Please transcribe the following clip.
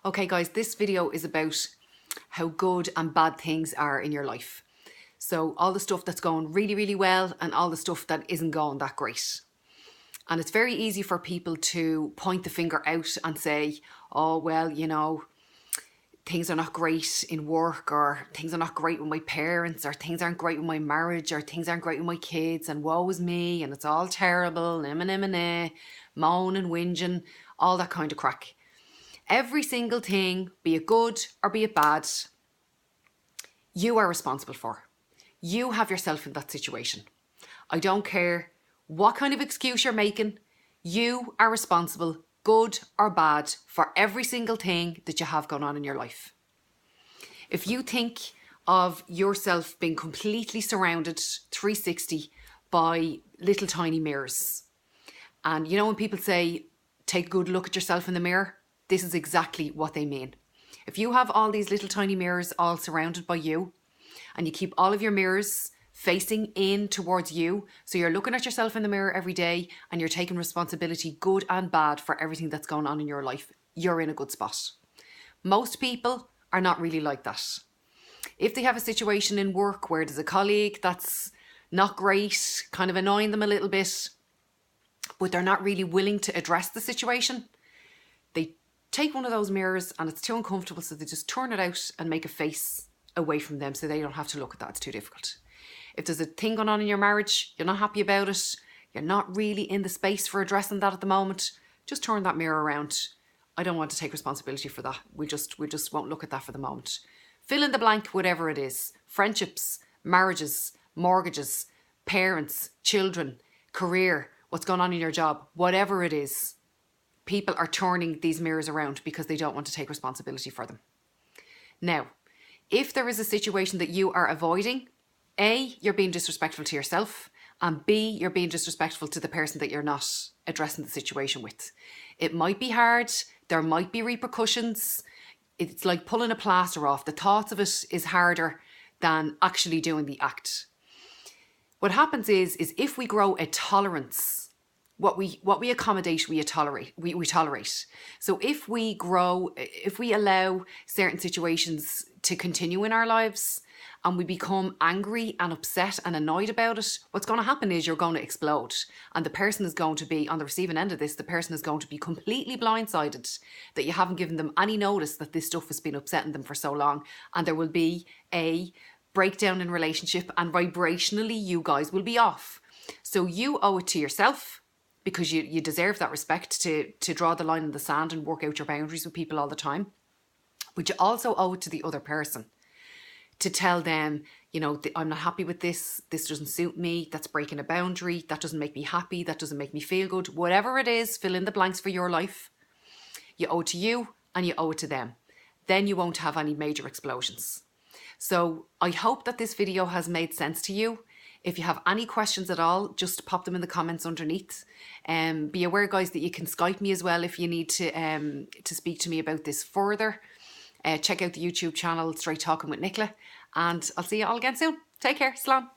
Okay guys, this video is about how good and bad things are in your life. So all the stuff that's going really, really well and all the stuff that isn't going that great. And it's very easy for people to point the finger out and say, oh, well, you know, things are not great in work, or things are not great with my parents, or things aren't great with my marriage, or things aren't great with my kids, and woe is me, and it's all terrible, moan and whinging, all that kind of crack. Every single thing, be it good or be it bad, you are responsible for. You have yourself in that situation. I don't care what kind of excuse you're making, you are responsible, good or bad, for every single thing that you have going on in your life. If you think of yourself being completely surrounded 360 by little tiny mirrors, and you know when people say, take a good look at yourself in the mirror, this is exactly what they mean. If you have all these little tiny mirrors all surrounded by you, and you keep all of your mirrors facing in towards you, so you're looking at yourself in the mirror every day and you're taking responsibility, good and bad, for everything that's going on in your life, you're in a good spot. Most people are not really like that. If they have a situation in work where there's a colleague that's not great, kind of annoying them a little bit, but they're not really willing to address the situation, they take one of those mirrors and it's too uncomfortable, so they just turn it out and make a face away from them so they don't have to look at that. It's too difficult. If there's a thing going on in your marriage, you're not happy about it, you're not really in the space for addressing that at the moment, just turn that mirror around. I don't want to take responsibility for that. We just won't look at that for the moment. Fill in the blank, whatever it is. Friendships, marriages, mortgages, parents, children, career, what's going on in your job, whatever it is. People are turning these mirrors around because they don't want to take responsibility for them. Now, if there is a situation that you are avoiding, A, you're being disrespectful to yourself, and B, you're being disrespectful to the person that you're not addressing the situation with. It might be hard, there might be repercussions. It's like pulling a plaster off. The thoughts of it is harder than actually doing the act. What happens is if we grow a tolerance, what we accommodate, we tolerate. So if we allow certain situations to continue in our lives and we become angry and upset and annoyed about it, what's going to happen is you're going to explode. And the person is going to be, on the receiving end of this, the person is going to be completely blindsided that you haven't given them any notice that this stuff has been upsetting them for so long. And there will be a breakdown in relationship, and vibrationally you guys will be off. So you owe it to yourself, because you deserve that respect, to draw the line in the sand and work out your boundaries with people all the time. But you also owe it to the other person to tell them, you know, I'm not happy with this doesn't suit me, that's breaking a boundary, that doesn't make me happy, that doesn't make me feel good. Whatever it is, fill in the blanks for your life. You owe it to you and you owe it to them. Then you won't have any major explosions. So I hope that this video has made sense to you. If you have any questions at all, just pop them in the comments underneath. Be aware, guys, that you can Skype me as well if you need to speak to me about this further. Check out the YouTube channel, Straight Talking with Nicola. And I'll see you all again soon. Take care. Slán.